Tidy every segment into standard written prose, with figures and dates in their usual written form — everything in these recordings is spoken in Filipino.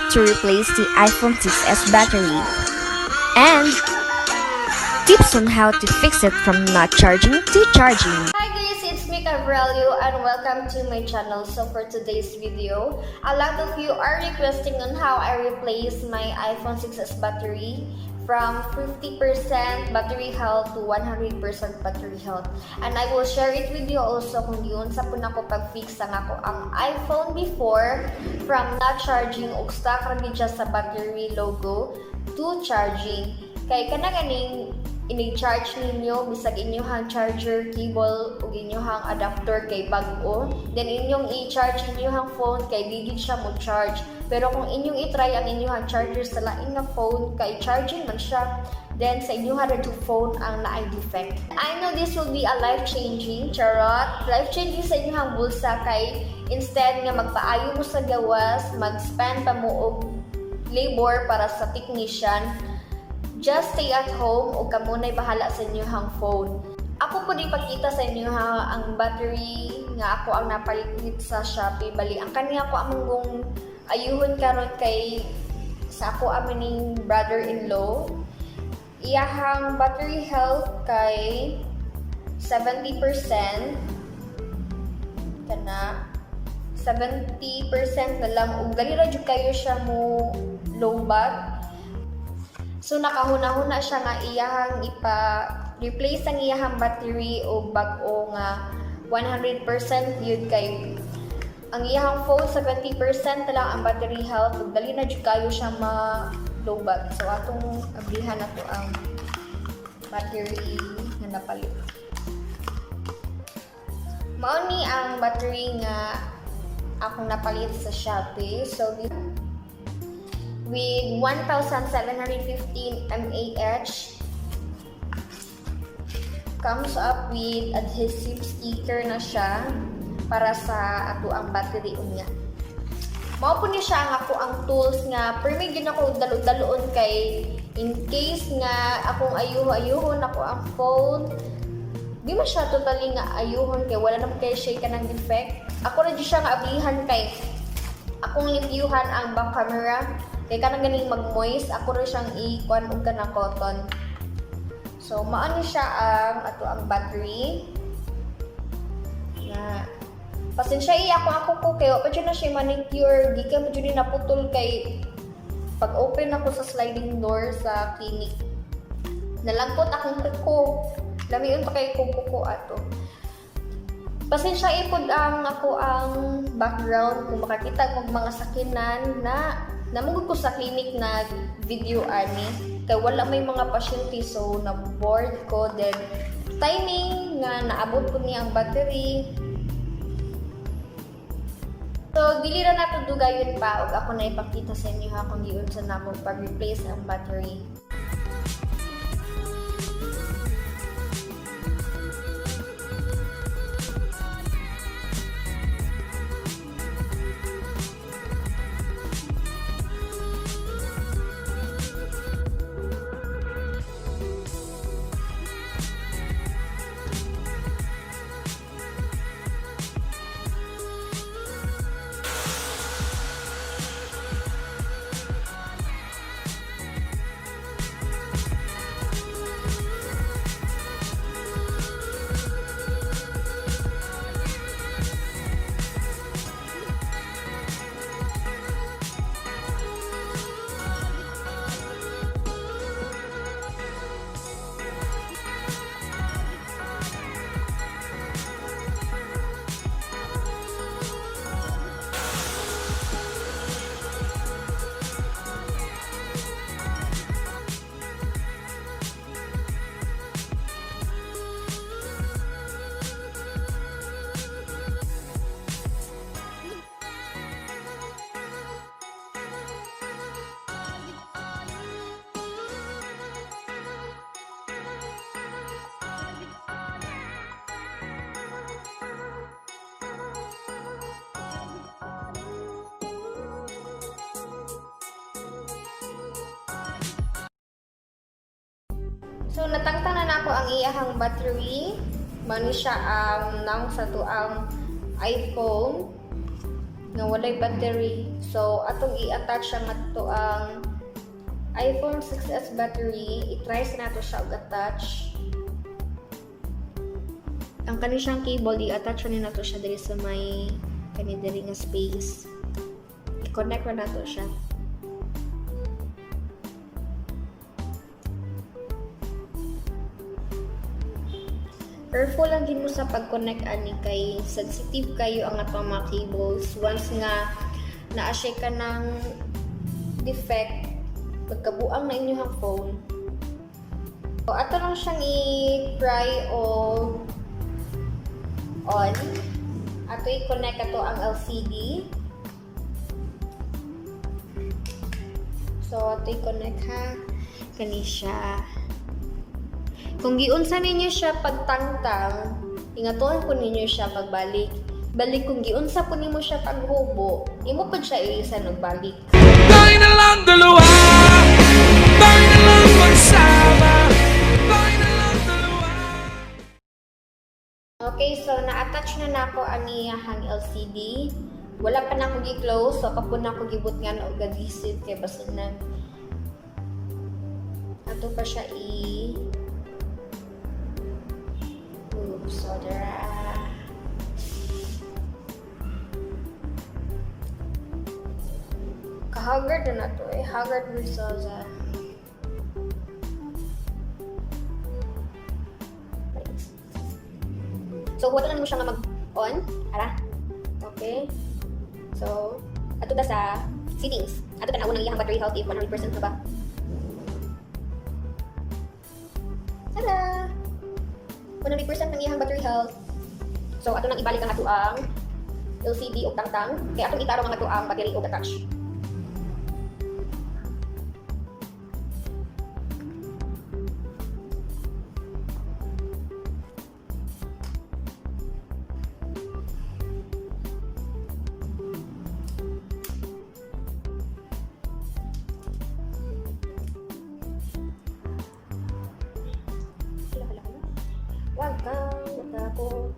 to replace the iPhone 6s battery, and tips on how to fix it from not charging to charging. Hi guys, it's me Cabrelio and welcome to my channel. So for today's video, a lot of you are requesting on how I replace my iPhone 6s battery from 50% battery health to 100% battery health. And I will share it with you also kung yun sa pun ako pag-fix ang ako ang iPhone before from not charging o stuck rin dyan sa battery logo to charging. Kay kana ganing ini-charge ninyo bisag inyong charger cable ug inyong adapter kay bag-o, then inyong i-charge inyong phone kay dili siya mo charge. Pero kung inyong i-try ang inyong charger sa lain nga phone kay charging man siya, then sa inyong to phone ang naay defect. I know this will be a life-changing, charot, life-changing sa inyong bulsa kay instead nga magpaayo mo sa gawas, mag-spend pa mo og labor para sa technician, just stay at home o ka muna'y bahala sa inyong phone. Ako po di pagkita sa inyo ang battery nga ako ang napalit sa Shopee. Bali, ang kaniya ko among ayuhon karon kay sa ako amining brother-in-law. Iyahang battery health kay 70%. Kana 70% na lang. Ug dali ra jud kayo siya mo low bat. So nakahuna-huna siya nga iyahang ipa-replace ang iyahang battery o bag-o nga 100% yun kay ang iyahang phone 70% na lang ang battery health ug dali na jud kayo siya ma-lowbat. So atong ablihan nato ang battery nga napalit. Mao ni ang battery nga akong napalit sa Shopee. So with 1,715 mAh, comes up with adhesive sticker na siya para sa ato ang battery unya. Mao po ni siya ang ako ang tools nga permi gyud ako dalo-daloon kay in case nga akong ayuhon ako ang phone, di man siya totally nga ayuhon kay wala naman kay siya kanang defect. Ako na siya nga ablihan kay akong libyuhan ang back camera. Kaya kanang ganing mag-moist, ako rin siyang i-kuan og kanang cotton. So, maano siya ang ato ang battery. Na pasensya ako ko kayo, pa na siya manicure, di ka pa naputol kay pag open ako sa sliding door sa clinic. Nalangkot akong kuko. Lamiun pa kay kuko ato. Pasensya ipod ang ako ang background kung makakita kog mga sakinan na namugod ko sa clinic na video ani kay wala may mga pasyente so na bored ko, then timing nga naabot ko niya ang battery. So dili ra nato dugayon pa ug ako na ipakita sa inyo kung giun sa nako pag-replace ang battery. So natangtang na ako ang iyahang battery. Mano siya ang nang sa to ang iPhone nga walay battery. So atong i-attach ang ato ang iPhone 6s battery. I-try sa nato siya og attach. Ang kani siyang cable, i-attach na nato siya diri sa may kani diri nga space. I-connect na nato siya. Careful lang din mo sa pag-connect ani kay sensitive kayo ang atong mga cables. Once nga na-asya ka ng defect, pagkabuang na inyong phone. So, ato lang siyang i-try o on. Ato i-connect ato ang LCD. So, ato i-connect ha. Kani siya. Kung giunsa ninyo siya pagtangtang, ingatoon po ninyo siya pagbalik. Balik kung giunsa po nimo siya paghubo, imo pa siya iisan og balik. Tayo na lang dalawa, tayo na lang magsama, tayo na lang dalawa. Okay, so na-attach na nako ani hang LCD. Wala pa na ako gi-close, so kapag na ako gibutngan og adhesive kay basta na ato pa siya so kahagard na to Haggard Versace. So wala lang mo siya nga mag-on. Ara. Okay. So ato ta sa settings. Ato ta na unang iyang battery health if 100% na ba. Tada! 100% ng iyang battery health. So ato nang ibalik ang ato ang LCD o tangtang. Kaya atong itarong ang ato ang battery o attach. Huwag kang matakot.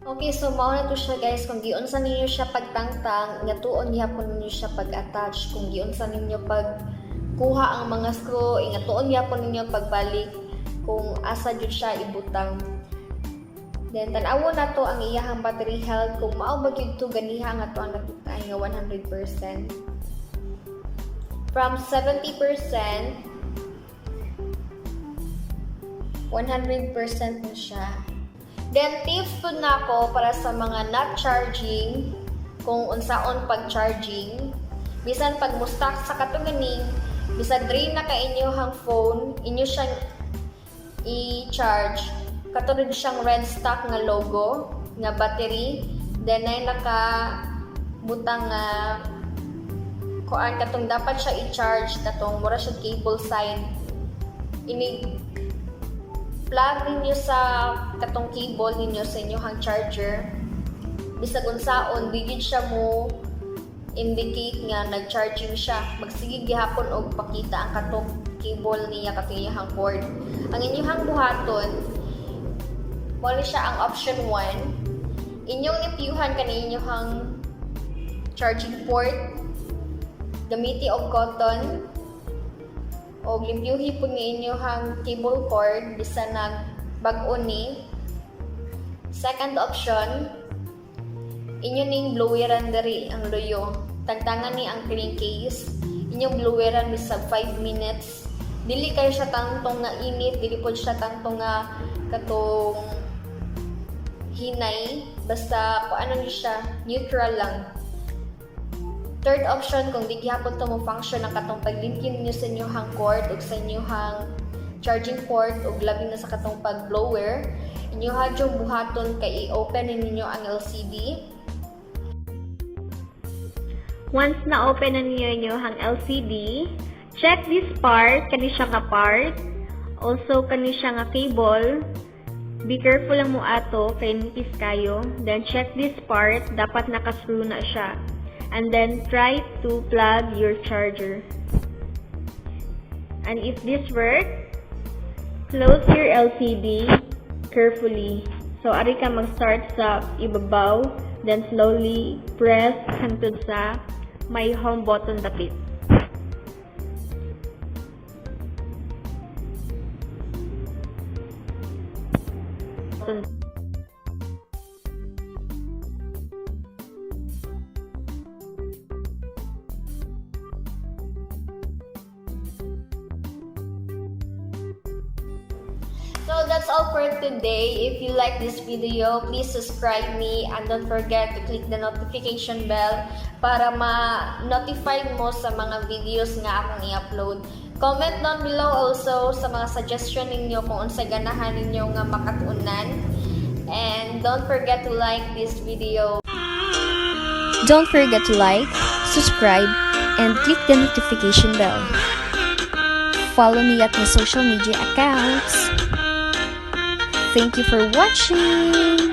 Okay, so mao na to siya guys. Kung giunsa ninyo siya pagtangtang, nga tuon gyapon ninyo siya pag-attach. Kung giunsa ninyo pag kuha ang mga screw, ingatuon gyapon ninyo pagbalik kung asa jud siya ibutang. Then tan-awo na to ang iyahang battery health kung mao ba gyud to ganiha nga to ang natutay nga 100%. From 70%, 100% na siya. Then, tips po na ako para sa mga not charging, kung unsaon pag-charging. Bisan pag mustak sa katuganing, bisan drain na ka inyohang phone, inyo siyang i-charge. Katulad siyang red stock nga logo, nga battery. Then ay naka butang nga kuan katong dapat siya i-charge katong mura siya cable side. Ini plug ninyo sa katong cable ninyo sa inyong charger. Bisag unsaon digid siya mo indicate nga nag-charging siya. Magsigig gihapon og pakita ang katong cable niya katong iyang cord. Ang inyong buhaton wala siya ang option 1. Inyong ipiyuhan kaninyong charging port. Gamiti og cotton o limpyuhi po ni inyong cable cord bisa nagbag-o ni. Second option, inyo ning bloweran diri ang luyo. Tagtangan ni ang crankcase. Inyong bloweran bisag 5 minutes. Dili kayo siya tangtong nga init, dili po siya tangtong nga katong hinay. Basta kung ano siya, neutral lang. Third option, kung di gihapon to mo function ang katong paglinkin niyo sa inyong cord o sa inyong charging port o labi na sa katong pag-blower, inyo hadyong buhaton kay i-open ninyo ang LCD. Once na-open na niyo ang LCD, check this part, kani siya nga part. Also, kani siya nga cable. Be careful lang mo ato, kay nipis kayo. Then, check this part, dapat nakascrew na siya. And then, try to plug your charger. And if this works, close your LCD carefully. So, ari ka mag-start sa ibabaw, then slowly press hangtod sa may home button dapit. So that's all for today. If you like this video, please subscribe me and don't forget to click the notification bell para ma-notify mo sa mga videos nga akong i-upload. Comment down below also sa mga suggestion ninyo kung unsay ganahan ninyo nga makatuunan. And don't forget to like this video. Don't forget to like, subscribe, and click the notification bell. Follow me at my social media accounts. Thank you for watching!